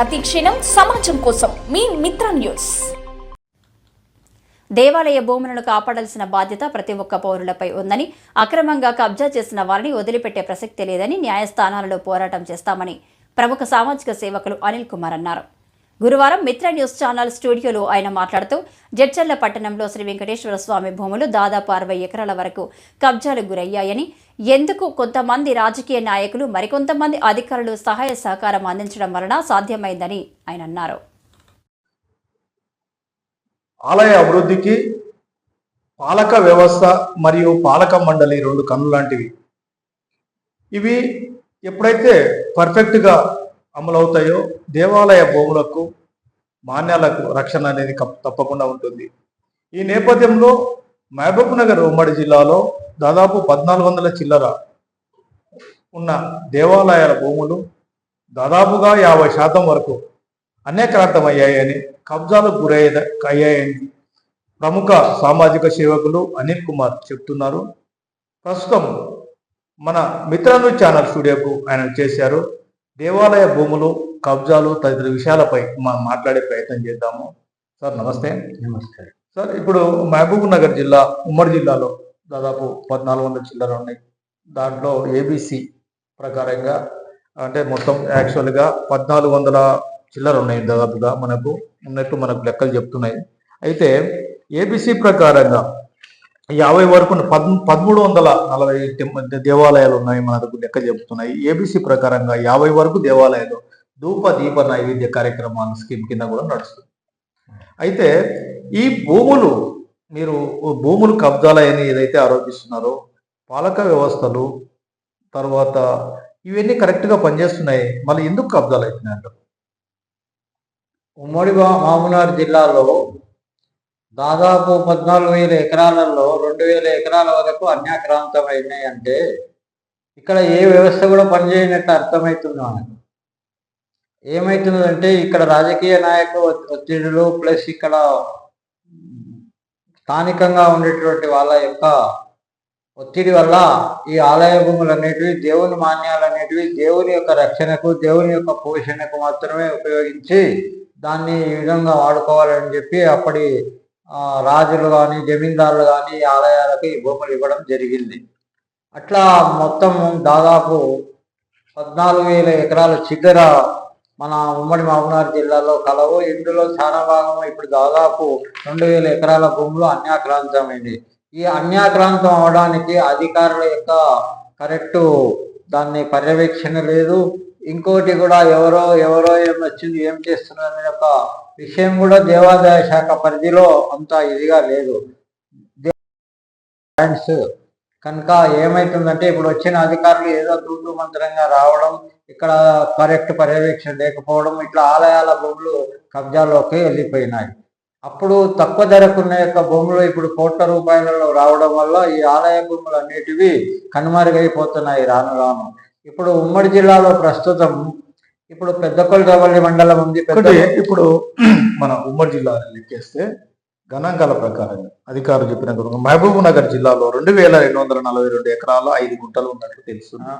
ప్రతిక్షణం సమాజం కోసం మీ మిత్ర న్యూస్. దేవాలయ భూములను కాపాడాల్సిన బాధ్యత ప్రతి ఒక్క పౌరులపై ఉందని, అక్రమంగా కబ్జా చేసిన వారిని వదిలిపెట్టే ప్రసక్తి లేదని న్యాయస్థానాలలో పోరాటం చేస్తామని ప్రముఖ సామాజిక సేవకులు అనిల్ కుమార్ అన్నారు. గురువారం మిత్ర న్యూస్ ఛానల్ స్టూడియోలో ఆయన మాట్లాడుతూ, జడ్చర్ల పట్టణంలో శ్రీ వెంకటేశ్వర స్వామి భూములు దాదాపు 60 ఎకరాల వరకు కబ్జాలకు గురయ్యాయని, ఎందుకు కొంతమంది రాజకీయ నాయకులు మరికొంతమంది అధికారులు సహాయ సహకారం అందించడం వలన సాధ్యమైందని ఆయన అన్నారు. ఆలయ అభివృద్ధికి పాలక వ్యవస్థ మరియు పాలక మండలి రెండు కన్ను లాంటివి. ఇవి ఎప్పుడైతే పర్ఫెక్ట్గా అమలవుతాయో దేవాలయ భూములకు మాన్యాలకు రక్షణ అనేది తప్పకుండా ఉంటుంది. ఈ నేపథ్యంలో మహబూబ్ నగర్ ఉమ్మడి జిల్లాలో దాదాపు 1400 చిల్లర ఉన్న దేవాలయాల భూములు దాదాపుగా 50% వరకు అన్యాక్రాంతమయ్యాయని, కబ్జాలకు అయ్యాయని ప్రముఖ సామాజిక సేవకులు అనిల్ కుమార్ చెప్తున్నారు. ప్రస్తుతం మన మిత్రను ఛానల్ స్టూడియోకు ఆయన చేశారు. దేవాలయ భూములు, కబ్జాలు తదితర విషయాలపై మనం మాట్లాడే ప్రయత్నం చేద్దాము. సార్ నమస్తే. నమస్తే సార్, ఇప్పుడు మహబూబ్ నగర్ జిల్లా ఉమ్మడి జిల్లాలో దాదాపు 1400 చిల్లర ఉన్నాయి. దాంట్లో ఏబిసి ప్రకారంగా అంటే మొత్తం యాక్చువల్గా 1400 చిల్లర ఉన్నాయి దాదాపుగా మనకు ఉన్నట్టు మనకు లెక్కలు చెప్తున్నాయి. అయితే ఏబిసి ప్రకారంగా 50 వరకు 1340 దేవాలయాలు ఉన్నాయి మనకు లెక్క చెబుతున్నాయి. ఏబిసి ప్రకారంగా 50 వరకు దేవాలయాలు ధూప దీప నైవేద్య కార్యక్రమాల స్కీమ్ కింద కూడా నడుస్తుంది. అయితే ఈ మీరు భూములు కబ్జాలని ఏదైతే ఆరోపిస్తున్నారో పాలక వ్యవస్థలు తర్వాత ఇవన్నీ కరెక్ట్గా పనిచేస్తున్నాయి, మళ్ళీ ఎందుకు కబ్జాలు అవుతున్నాయి అంటారు? ఉమ్మడి మహబూబ్నగర్ జిల్లాలో దాదాపు 14,000 ఎకరాలలో 2,000 ఎకరాల వరకు అన్యాక్రాంతమైనాయి. అంటే ఇక్కడ ఏ వ్యవస్థ కూడా పనిచేయనట్టు అర్థమవుతుంది మనకు. ఏమవుతున్నదంటే ఇక్కడ రాజకీయ నాయకుల ఒత్తిడులు ప్లస్ ఇక్కడ స్థానికంగా ఉండేటువంటి వాళ్ళ యొక్క ఒత్తిడి వల్ల ఈ ఆలయ భూములు అనేటివి, దేవుని మాన్యాలు అనేటివి దేవుని యొక్క రక్షణకు, దేవుని యొక్క పోషణకు మాత్రమే ఉపయోగించి దాన్ని ఈ విధంగా వాడుకోవాలని చెప్పి అప్పటి రాజులు కానీ జమీందారులు కానీ ఆలయాలకు ఈ భూములు ఇవ్వడం జరిగింది. అట్లా మొత్తం దాదాపు 14,000 ఎకరాల చిగ్గర మన ఉమ్మడి మహబూబ్నగర్ జిల్లాలో కలవు. ఇందులో చాలా భాగం ఇప్పుడు దాదాపు 2,000 ఎకరాల భూములు అన్యాక్రాంతమైంది. ఈ అన్యాక్రాంతం అవడానికి అధికారుల యొక్క కరెక్టు దాన్ని పర్యవేక్షణ లేదు. ఇంకోటి కూడా ఎవరో ఏమొచ్చింది, ఏం చేస్తున్నారు అనే ఒక విషయం కూడా దేవాదాయ శాఖ పరిధిలో అంత ఇదిగా లేదు. కనుక ఏమవుతుందంటే ఇప్పుడు వచ్చిన అధికారులు ఏదో తూతూ మంత్రంగా రావడం, ఇక్కడ కరెక్ట్ పర్యవేక్షణ లేకపోవడం, ఇట్లా ఆలయాల భూములు కబ్జాలోకి వెళ్ళిపోయినాయి. అప్పుడు తక్కువ ధరకున్న యొక్క భూములు ఇప్పుడు కోట్ల రూపాయలలో రావడం వల్ల ఈ ఆలయ భూములు అనేటివి కనుమరుగైపోతున్నాయి రాను రాను. ఇప్పుడు ఉమ్మడి జిల్లాలో ప్రస్తుతం ఇప్పుడు పెద్దకొల్లిపల్లి మండలం ఉంది. ఇప్పుడు మన ఉమ్మడి జిల్లా లెక్కేస్తే గణాంకాల ప్రకారంగా అధికారులు చెప్పిన మహబూబ్ నగర్ జిల్లాలో 2,242 ఎకరాలు 5 గుంటలు ఉన్నట్లు తెలుస్తుంది.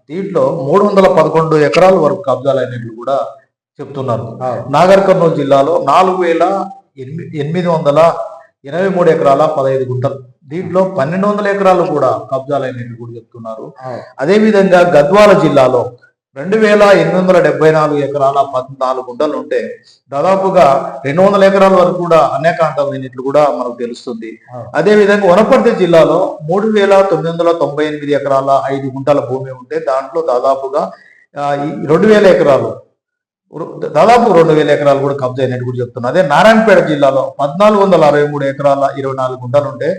దీంట్లో 311 ఎకరాల వరకు కబ్జాలు అయినట్లు కూడా చెప్తున్నారు. నాగర్ కర్నూలు జిల్లాలో 4,883 ఎకరాల 15 గుంటలు, దీంట్లో 1,200 ఎకరాలు కూడా కబ్జాలైనట్లు కూడా చెప్తున్నారు. అదేవిధంగా గద్వాల జిల్లాలో 2,874 ఎకరాల 14 గుంటలు ఉంటే దాదాపుగా 200 ఎకరాల వరకు కూడా అన్యాక్రాంతమైనట్లు కూడా మనకు తెలుస్తుంది. అదేవిధంగా వనపర్తి జిల్లాలో 3,998 ఎకరాల 5 గుంటల భూమి ఉంటే దాంట్లో దాదాపుగా 2,000 ఎకరాలు దాదాపు 2,000 ఎకరాలు కూడా కబ్జా అయినట్టు కూడా చెప్తున్నారు. అదే నారాయణపేట జిల్లాలో 1,463 ఎకరాల 24 గుంటలు ఉంటే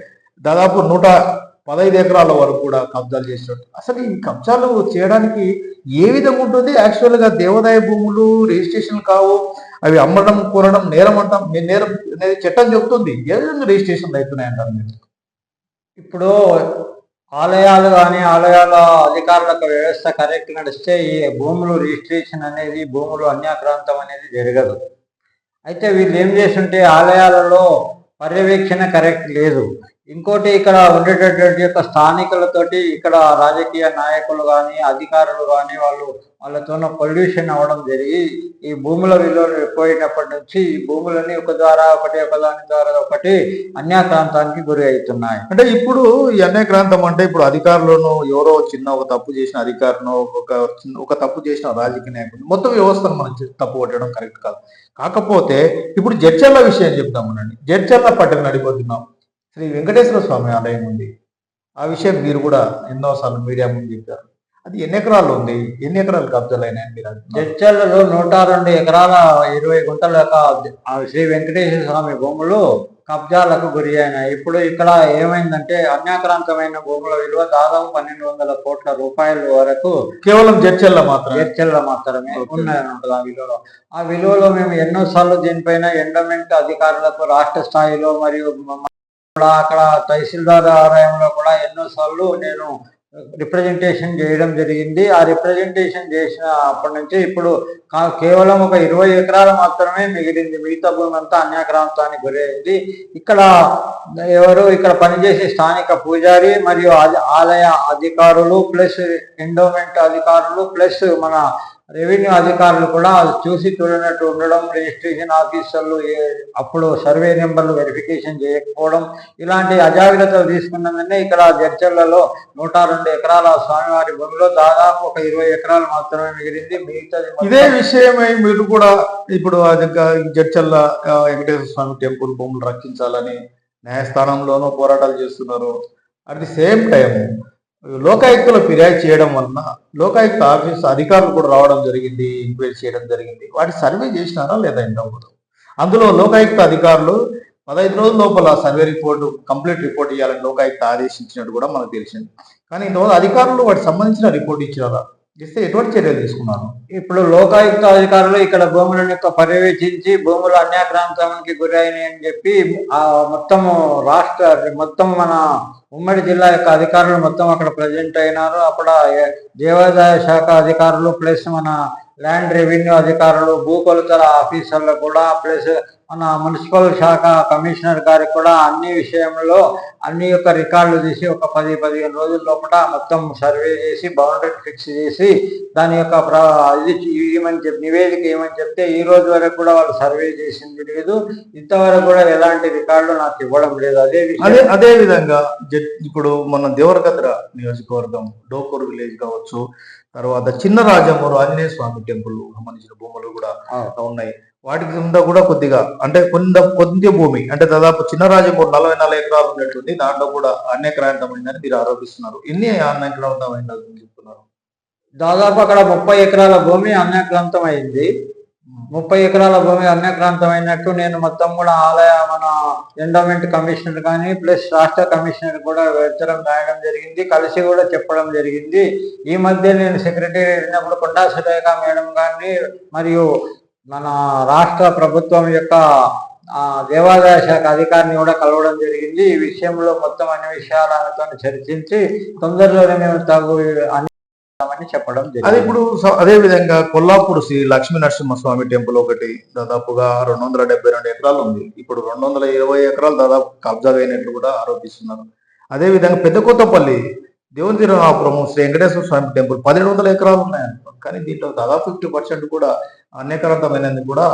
దాదాపు 115 ఎకరాల వరకు కూడా కబ్జాలు చేసినట్టు. అసలు ఈ కబ్జాలు చేయడానికి ఏ విధంగా ఉంటుంది? యాక్చువల్గా దేవాదాయ భూములు రిజిస్ట్రేషన్ కావు, అవి అమ్మడం కొనడం నేరం అంటాం. నేరం అనేది చట్టం చెబుతుంది. ఏ విధంగా రిజిస్ట్రేషన్ అవుతున్నాయి అంటారు మీరు? ఇప్పుడు ఆలయాలు కానీ ఆలయాల అధికారులకు వ్యవస్థ కరెక్ట్ నడిస్తే ఈ భూములు రిజిస్ట్రేషన్ అనేది, భూములు అన్యాక్రాంతం అనేది జరగదు. అయితే వీళ్ళు ఏం చేస్తుంటే ఆలయాలలో పర్యవేక్షణ కరెక్ట్ లేదు. ఇంకోటి ఇక్కడ ఉండేటటువంటి యొక్క స్థానికులతోటి ఇక్కడ రాజకీయ నాయకులు కానీ అధికారులు కానీ వాళ్ళతో పొల్యూషన్ అవ్వడం జరిగి ఈ భూముల విలువలు ఎక్కువైనప్పటి నుంచి ఈ భూములని ఒకదాని ద్వారా ఒకటి అన్యాక్రాంతానికి గురి అవుతున్నాయి. అంటే ఇప్పుడు ఈ అన్యాక్రాంతం అంటే ఇప్పుడు అధికారులను ఎవరో ఒక తప్పు చేసిన అధికారులను ఒక తప్పు చేసిన రాజకీయ నాయకులు మొత్తం వ్యవస్థను మనం తప్పు కొట్టడం కరెక్ట్ కాదు. కాకపోతే ఇప్పుడు జడ్చర్ల విషయం చెప్తామనండి. జడ్చర్ల పట్టణ నడిపోతున్నాం, శ్రీ వెంకటేశ్వర స్వామి ఆలయం ఉంది. ఆ విషయం మీరు కూడా ఎన్నోసార్లు మీడియా ముందు చెప్పారు. అది ఎన్ని ఎకరాలు ఉంది, ఎన్ని ఎకరాలు కబ్జాలు అయినాయని మీరు జడ్చర్లలో 102 ఎకరాల 20 గుంటల శ్రీ వెంకటేశ్వర స్వామి భూములు కబ్జాలకు గురి అయినాయి. ఇప్పుడు ఇక్కడ ఏమైందంటే అన్యాక్రాంతమైన భూముల విలువ దాదాపు 1200 కోట్ల రూపాయల వరకు కేవలం జడ్చర్ల మాత్రమే ఉన్నాయన్నమాట. ఆ విలువలో మేము ఎన్నోసార్లు దీనిపైన ఎండోమెంట్ అధికారులకు రాష్ట్ర స్థాయిలో మరియు అక్కడ తహసీల్దార్ ఆలయంలో కూడా ఎన్నోసార్లు నేను రిప్రజెంటేషన్ చేయడం జరిగింది. ఆ రిప్రజెంటేషన్ చేసిన అప్పటి నుంచి ఇప్పుడు కేవలం ఒక 20 ఎకరాలు మాత్రమే మిగిలింది. మిగతా భూమి అంతా అన్యాక్రాంతానికి గురైంది. ఇక్కడ పనిచేసే స్థానిక పూజారి మరియు ఆలయ అధికారులు ప్లస్ ఎండోమెంట్ అధికారులు ప్లస్ మన రెవెన్యూ అధికారులు కూడా చూసి చూడనట్టు ఉండడం, రిజిస్ట్రేషన్ ఆఫీసర్లు అప్పుడు సర్వే నెంబర్లు వెరిఫికేషన్ చేయకపోవడం, ఇలాంటి అజాగ్రత్తలు తీసుకున్నదనే ఇక్కడ జడ్చర్లలో 102 ఎకరాల స్వామివారి భూమిలో దాదాపు ఒక 20 ఎకరాలు మాత్రమే మిగిలింది. మిగతాది ఇదే విషయమై మీరు కూడా ఇప్పుడు జడ్చర్ల వెంకటేశ్వర స్వామి టెంపుల్ భూములు రక్షించాలని న్యాయస్థానంలోనూ పోరాటాలు చేస్తున్నారు. అట్ ది సేమ్ టైం లోకాయుక్తలో ఫిర్యాదు చేయడం వలన లోకాయుక్త ఆఫీస్ అధికారులు కూడా రావడం జరిగింది, ఎంక్వైరీ చేయడం జరిగింది. వాటి సర్వే చేసినారా లేదా ఇంతకుముందు? అందులో లోకాయుక్త అధికారులు 15 రోజుల లోపల సర్వే కంప్లీట్ రిపోర్ట్ ఇవ్వాలని లోకాయుక్త ఆదేశించినట్టు కూడా మనకు తెలిసింది. కానీ ఇంతకుముందు అధికారులు వాటికి సంబంధించిన రిపోర్ట్ ఇచ్చారా? ఇస్తే ఎటువంటి చర్యలు తీసుకున్నారు? ఇప్పుడు లోకాయుక్త అధికారులు ఇక్కడ భూములను పర్యవేక్షించి భూములు అన్యాక్రాంతానికి గురైనాయి అని చెప్పి మొత్తం మన ఉమ్మడి జిల్లా యొక్క అధికారులు మొత్తం అక్కడ ప్రజెంట్ అయినారు. అప్పుడు దేవాదాయ శాఖ అధికారులు ప్లస్ మన ల్యాండ్ రెవెన్యూ అధికారులు భూకొలతల ఆఫీసర్లు కూడా ప్లస్ మన మున్సిపల్ శాఖ కమిషనర్ గారికి కూడా అన్ని విషయంలో అన్ని యొక్క రికార్డులు తీసి ఒక 10-15 రోజుల లోపల మొత్తం సర్వే చేసి బౌండరీ ఫిక్స్ చేసి దాని యొక్క నివేదిక ఏమని చెప్తే ఈ రోజు వరకు కూడా వాళ్ళు సర్వే చేసింది లేదు. ఇంతవరకు కూడా ఎలాంటి రికార్డులు నాకు ఇవ్వడం లేదు. అదే విధంగా ఇప్పుడు మన దేవరకద్ర నియోజకవర్గం డోకూరు విలేజ్ కావచ్చు, తర్వాత చిన్న రాజమూరు ఆంజనేయ స్వామి టెంపుల్ సంబంధించిన భూములు కూడా ఉన్నాయి. వాటికి కింద కూడా కొద్దిగా అంటే కొద్ది భూమి అంటే దాదాపు చిన్న రాజమూరు 44 ఎకరాలు ఉన్నట్టుంది. దాంట్లో కూడా అన్యాక్రాంతమైందని మీరు ఆరోపిస్తున్నారు. ఎన్ని అన్యాక్రాంతమైందని చెప్తున్నారు? దాదాపు అక్కడ 30 ఎకరాల భూమి అన్యాక్రాంతం అయింది. 30 ఎకరాల భూమి అన్యాక్రాంతమైనట్టు నేను మొత్తం కూడా మన ఎండోమెంట్ కమిషనర్ కానీ ప్లస్ రాష్ట్ర కమిషనర్ కూడా ఉత్తరం రాయడం జరిగింది, కలిసి కూడా చెప్పడం జరిగింది. ఈ మధ్య నేను సెక్రటరీ వెళ్ళినప్పుడు కొండా సురేఖ మేడం గారిని మరియు మన రాష్ట్ర ప్రభుత్వం యొక్క దేవాదాయ శాఖ అధికారిని కూడా కలవడం జరిగింది. ఈ విషయంలో మొత్తం అన్ని విషయాలతో చర్చించి తొందరలోనే మేము చెప్పడం జరిగింది. అది ఇప్పుడు అదే విధంగా కొల్లాపూర్ శ్రీ లక్ష్మీ నరసింహస్వామి టెంపుల్ ఒకటి దాదాపుగా 272 ఎకరాలు ఉంది. ఇప్పుడు 220 ఎకరాలు దాదాపు కబ్జా అయినట్లు కూడా ఆరోపిస్తున్నారు. అదే విధంగా పెద్దకొత్తపల్లి దేవుని తిరునాపురం శ్రీ వెంకటేశ్వర స్వామి టెంపుల్ 1700 ఎకరాలు ఉన్నాయంట. కానీ దీంట్లో దాదాపు 50% కూడా అన్యాక్రాంతమైనది కూడా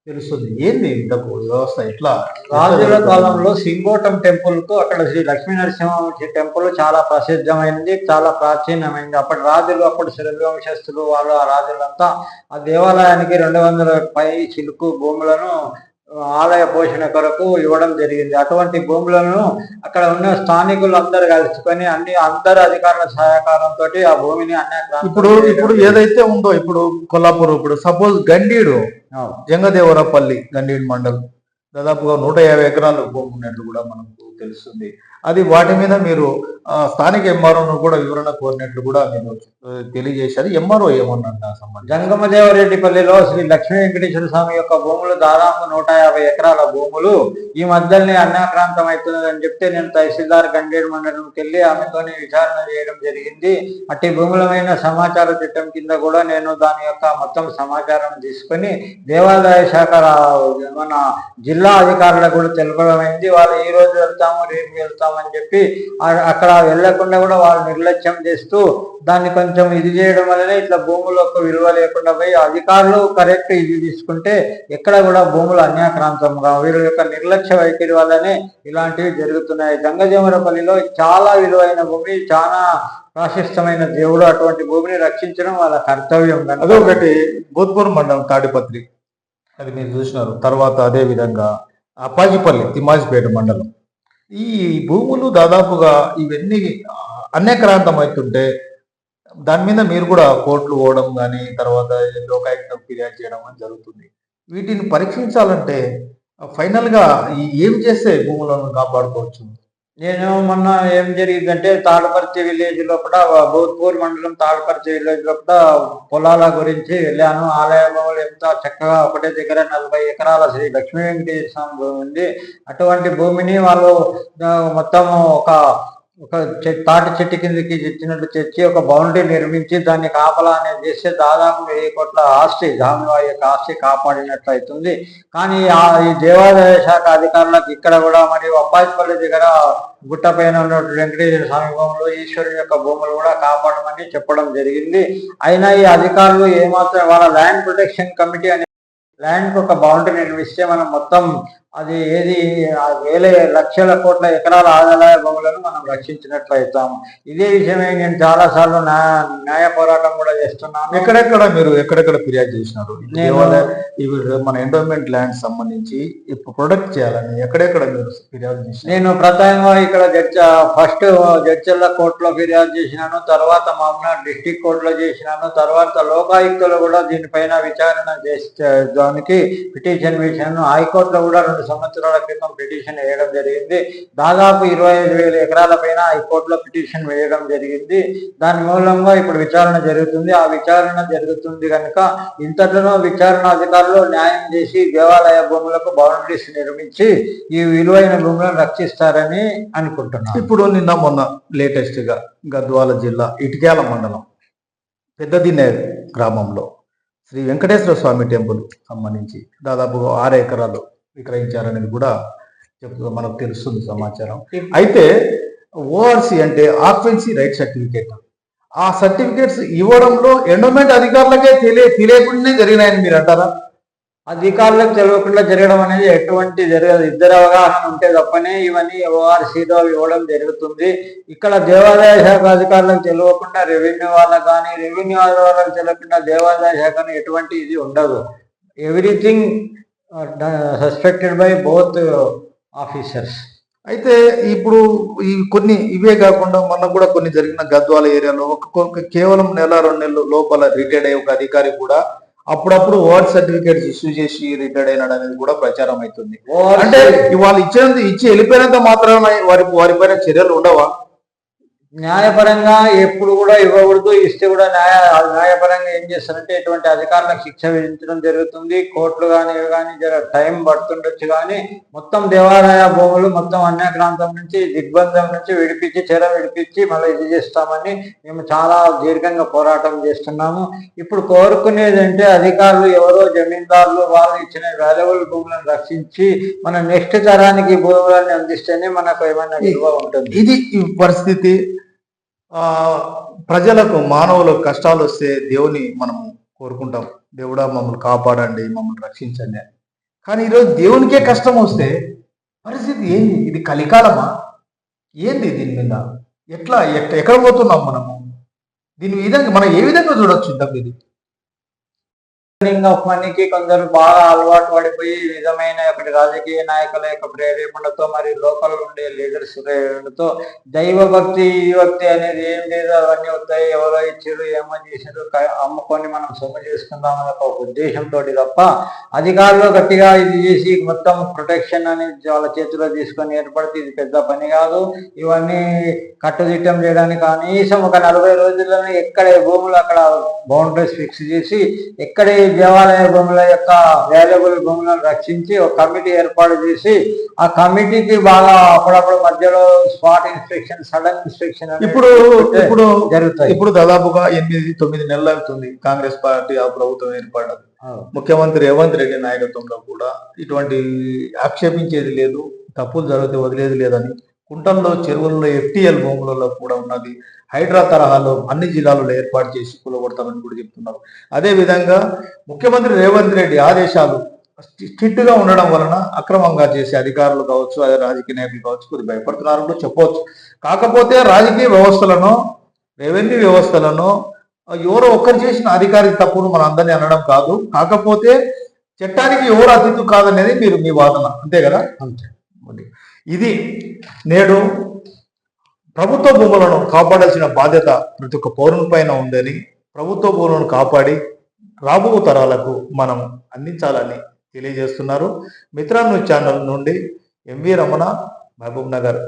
తెలుస్తుంది. ఏంది ఇంతకు వ్యవస్థ ఎట్లా? రాజుల కాలంలో సింగోటం టెంపుల్ కు అక్కడ శ్రీ లక్ష్మీ నరసింహ టెంపుల్ చాలా ప్రసిద్ధమైనది, చాలా ప్రాచీనమైనది. అప్పటి రాజులు అప్పుడు శిరవంశస్థులు వాళ్ళు ఆ రాజులంతా ఆ దేవాలయానికి 200 పై చిలుకు భూములను ఆలయ పోషణ కొరకు ఇవ్వడం జరిగింది. అటువంటి భూములను అక్కడ ఉన్న స్థానికులు అందరు కలుసుకొని అందరు అధికారుల సహకారంతో ఆ భూమిని ఇప్పుడు ఏదైతే ఉందో ఇప్పుడు కొల్లాపూర్ ఇప్పుడు సపోజ్ గండీడు జంగదేవరపల్లి గండీడు మండలం దాదాపుగా 150 ఎకరాలు భూమి ఉన్నట్లు కూడా మనకు తెలుస్తుంది. అది వాటి మీద మీరు స్థానిక ఎంఆర్ఓను కూడా వివరణ కోరినట్లు కూడా నేను తెలియజేశారు. ఎంఆర్ఓ ఏమన్నాడు నా సంబంధం? జంగమదేవరెడ్డిపల్లిలో శ్రీ లక్ష్మీ వెంకటేశ్వర స్వామి యొక్క భూములు దాదాపు 150 ఎకరాల భూములు ఈ మధ్యలోనే అన్యాక్రాంతం అవుతున్నదని చెప్తే నేను తహసీల్దార్ గండేడు మండలంకి వెళ్ళి ఆమెతోనే విచారణ చేయడం జరిగింది. అట్టి భూములమైన సమాచార చట్టం కింద కూడా నేను దాని యొక్క మొత్తం సమాచారం తీసుకొని దేవాదాయ శాఖ మన జిల్లా అధికారులకు కూడా తెలపడమైంది. వాళ్ళు ఈ రోజు వెళ్తాము రేపు వెళ్తామని చెప్పి అక్కడ వెళ్లకుండా కూడా వాళ్ళు నిర్లక్ష్యం చేస్తూ దాన్ని కొంచెం ఇది చేయడం వల్లనే ఇట్లా భూముల యొక్క విలువ లేకుండా పోయి అధికారులు కరెక్ట్ ఇది తీసుకుంటే ఎక్కడ కూడా భూములు అన్యాక్రాంతంగా వీళ్ళ యొక్క నిర్లక్ష్య వైఖరి వల్లనే ఇలాంటివి జరుగుతున్నాయి. గంగజమరపల్లిలో చాలా విలువైన భూమి, చాలా ప్రాశస్తమైన దేవుడు, అటువంటి భూమిని రక్షించడం వాళ్ళ కర్తవ్యం. అదొకటి భూత్పూర్ మండలం తాడిపత్రి, అది మీరు చూసినారు. తర్వాత అదే విధంగా అప్పాజిపల్లి తిమ్మాజిపేట మండలం, ఈ భూములు దాదాపుగా ఇవన్నీ అన్యాక్రాంతం అవుతుంటే దాని మీద మీరు కూడా కోర్టులు పోవడం కానీ తర్వాత లోకాయుక్తం ఫిర్యాదు చేయడం అని జరుగుతుంది. వీటిని పరీక్షించాలంటే ఫైనల్ గా ఏం చేస్తే భూములను కాపాడుకోవచ్చు? నేను మొన్న ఏం జరిగిందంటే తాడపర్తి విలేజ్ లోపల భూత్పూర్ మండలం తాడపర్తి విలేజ్ లోపల పొలాల గురించి వెళ్ళాను. ఆలయంలో ఎంత చక్కగా ఒకటే దగ్గర 40 ఎకరాల శ్రీ లక్ష్మీ వెంకటేశ్వర స్వామి భూమి ఉంది. అటువంటి భూమిని వాళ్ళు మొత్తం ఒక తాటి చెట్టు కిందకి తెచ్చినట్టు తెచ్చి ఒక బౌండరీ నిర్మించి దాన్ని కాపలా అనేది చేస్తే దాదాపు 1000 కోట్ల ఆస్తి, స్వామివారి యొక్క ఆస్తి కాపాడినట్లు అవుతుంది. కానీ ఈ దేవాదాయ శాఖ అధికారులకు ఇక్కడ కూడా మరియు అప్పాజిపల్లి దగ్గర గుట్ట పైన ఉన్నటువంటి వెంకటేశ్వర స్వామి భూములు, ఈశ్వరుని యొక్క భూములు కూడా కాపాడమని చెప్పడం జరిగింది. అయినా ఈ అధికారులు ఏమాత్రం వాళ్ళ ల్యాండ్ ప్రొటెక్షన్ కమిటీ అనే ల్యాండ్ ఒక బౌండరీ నిర్మిస్తే మనం మొత్తం అది ఏది వేల లక్షల కోట్ల ఎకరాల ఆదాయ భూములను మనం రక్షించినట్లు అవుతాము. ఇదే విషయమే నేను చాలా సార్లు న్యాయ పోరాటం కూడా చేస్తున్నాను. ఎక్కడెక్కడ ఫిర్యాదు చేసినారు? మన ఎండోమెంట్ ల్యాండ్ సంబంధించి ఇప్పుడు ప్రొటెక్ట్ చేయాలని ఎక్కడెక్కడ మీరు ఫిర్యాదు చేసినారు? నేను ప్రధానంగా ఇక్కడ ఫస్ట్ జడ్చర్ల కోర్టులో ఫిర్యాదు చేసినాను, తర్వాత మామూలు డిస్టిక్ కోర్టులో చేసినాను, తర్వాత లోకాయుక్తలో కూడా దీనిపైన విచారణ దానికి పిటిషన్ వేసినాను. హైకోర్టులో కూడా 2 సంవత్సరాల క్రితం పిటిషన్ వేయడం జరిగింది. దాదాపు 25,000 ఎకరాల పైన హైకోర్టులో పిటిషన్ వేయడం జరిగింది. దాని మూలంగా ఇప్పుడు విచారణ జరుగుతుంది. ఆ విచారణ జరుగుతుంది కనుక ఇంతటిలో విచారణ అధికారులు న్యాయం చేసి దేవాలయ భూములకు బౌండరీస్ నిర్మించి ఈ విలువైన భూములను రక్షిస్తారని అనుకుంటున్నాను. ఇప్పుడు నిన్న మొన్న లేటెస్ట్ గా గద్వాల జిల్లా ఇటిక్యాల మండలం పెద్దదిన్నే గ్రామంలో శ్రీ వెంకటేశ్వర స్వామి టెంపుల్ సంబంధించి దాదాపు 6 ఎకరాలు విక్రయించారనేది కూడా మనకు తెలుస్తుంది సమాచారం. అయితే ఓఆర్సి అంటే ఆక్యుపెన్సీ రైట్ సర్టిఫికేట్, ఆ సర్టిఫికేట్స్ ఇవ్వడంలో ఎండోమెంట్ అధికారులకే తెలియకుండానే జరిగినాయని మీరు అంటారా? అధికారులకు తెలియకుండా జరగడం అనేది ఎటువంటి జరగదు. ఇద్దరు అవగాహన ఉంటే తప్పనే ఇవన్నీ ఓఆర్సీలో ఇవ్వడం జరుగుతుంది. ఇక్కడ దేవాదాయ శాఖ అధికారులకు తెలియకుండా రెవెన్యూ వాళ్ళకు కానీ, రెవెన్యూ వాళ్ళకు తెలియకుండా దేవాదాయ శాఖను ఎటువంటి ఇది ఉండదు. Everything suspected by both officers. అయితే ఇప్పుడు కొన్ని ఇవే కాకుండా మొన్న కూడా కొన్ని జరిగిన గద్వాల ఏరియాలో కేవలం 1-2 నెలలు లోపల రిటైర్డ్ అయ్యే ఒక అధికారి కూడా అప్పుడప్పుడు ఓఆర్ సర్టిఫికేట్స్ ఇష్యూ చేసి రిటైర్డ్ అయినాడు అనేది కూడా ప్రచారం అవుతుంది. అంటే వాళ్ళు ఇచ్చి వెళ్ళిపోయినంత మాత్రమే వారిపైన చర్యలు ఉండవా? న్యాయపరంగా ఎప్పుడు కూడా ఇవ్వకూడదు, ఇస్తే కూడా న్యాయపరంగా ఏం చేస్తారంటే ఎటువంటి అధికారులకు శిక్ష విధించడం జరుగుతుంది. కోర్టులు కానీ ఇవి కానీ టైం పడుతుండొచ్చు. కానీ మొత్తం దేవాలయ భూములు మొత్తం అన్యాక్రాంతం నుంచి దిగ్బంధం నుంచి విడిపించి విడిపించి మళ్ళీ ఇది చేస్తామని మేము చాలా దీర్ఘంగా పోరాటం చేస్తున్నాము. ఇప్పుడు కోరుకునేది అంటే అధికారులు ఎవరో జమీందారులు వాళ్ళు ఇచ్చిన వాల్యుబుల్ భూములను రక్షించి మన నెక్స్ట్ తరానికి భూములను అందిస్తేనే మనకు ఏమైనా విలువ ఉంటుంది. ఇది పరిస్థితి. ప్రజలకు మానవులకు కష్టాలు వస్తే దేవుని మనం కోరుకుంటాం, దేవుడా మమ్మల్ని కాపాడండి, మమ్మల్ని రక్షించండి అని. కానీ ఈరోజు దేవునికే కష్టం వస్తే పరిస్థితి ఏంది? ఇది కలికాలమా ఏంది? దీని మీద ఎక్కడ పోతున్నాం మనము? దీని విధంగా మనం ఏ విధంగా చూడొచ్చు? ఇది ఆఫ్ మనీకి కొందరు బాగా అలవాటు పడిపోయి ఈ విధమైన ఒకటి రాజకీయ నాయకుల యొక్క ప్రేరేపణతో మరి లోకల్ ఉండే లీడర్స్ ప్రేరణతో దైవ భక్తి ఈ భక్తి అనేది ఏం లేదు, అవన్నీ వస్తాయి, ఎవరో ఇచ్చారు ఏమో చేశారు అమ్ముకొని మనం సొమ్ము చేసుకుందాం అనే ఒక ఉద్దేశంతో తప్ప అధికారులు గట్టిగా ఇది చేసి మొత్తం ప్రొటెక్షన్ అనేది వాళ్ళ చేతిలో తీసుకొని ఏర్పడితే ఇది పెద్ద పని కాదు. ఇవన్నీ కట్టుదిట్టం చేయడానికి కనీసం ఒక 40 రోజుల్లోనే ఎక్కడ భూములు అక్కడ బౌండరీస్ ఫిక్స్ చేసి ఎక్కడ దేవాలయ భూముల యొక్క వాల్యుబుల్ భూములను రక్షించి ఒక కమిటీ ఏర్పాటు చేసి ఆ కమిటీకి బాగా అప్పుడప్పుడు మధ్యలో స్పాట్ ఇన్స్పెక్షన్, సడన్ ఇన్స్పెక్షన్ ఇప్పుడు జరుగుతాయి. ఇప్పుడు దాదాపుగా 8-9 నెలలు అవుతుంది కాంగ్రెస్ పార్టీ ఆ ప్రభుత్వం ఏర్పడ్డది. ముఖ్యమంత్రి రేవంత్ రెడ్డి నాయకత్వంలో కూడా ఇటువంటి ఆక్షేపించేది లేదు, తప్పులు జరిగితే వదిలేది లేదని కుంటల్లో, చెరువుల్లో, FTL భూములలో కూడా ఉన్నది. హైడ్రా తరహాలో అన్ని జిల్లాలలో ఏర్పాటు చేసి కూలగొడతామని కూడా చెప్తున్నారు. అదేవిధంగా ముఖ్యమంత్రి రేవంత్ రెడ్డి ఆదేశాలు స్ట్రిక్ట్గా ఉండడం వలన అక్రమంగా చేసే అధికారులు కావచ్చు, అదే రాజకీయ నాయకులు కావచ్చు కొద్దిగా భయపడుతున్నారు కూడా చెప్పవచ్చు. కాకపోతే రాజకీయ వ్యవస్థలను, రెవెన్యూ వ్యవస్థలను ఎవరో ఒక్కరు చేసిన అధికారి తప్పును మన అందరినీ అనడం కాదు. కాకపోతే చట్టానికి ఎవరు అతిథి కాదనేది మీ వాదన, అంతే కదా? అంతే. ఇది నేడు ప్రభుత్వ భూములను కాపాడాల్సిన బాధ్యత ప్రతి ఒక్క పౌరుని పైన ఉందని, ప్రభుత్వ భూములను కాపాడి రాబో తరాలకు మనం అందించాలని తెలియజేస్తున్నారు. మిత్ర న్యూస్ ఛానల్ నుండి MV రమణ, మహబూబ్ నగర్.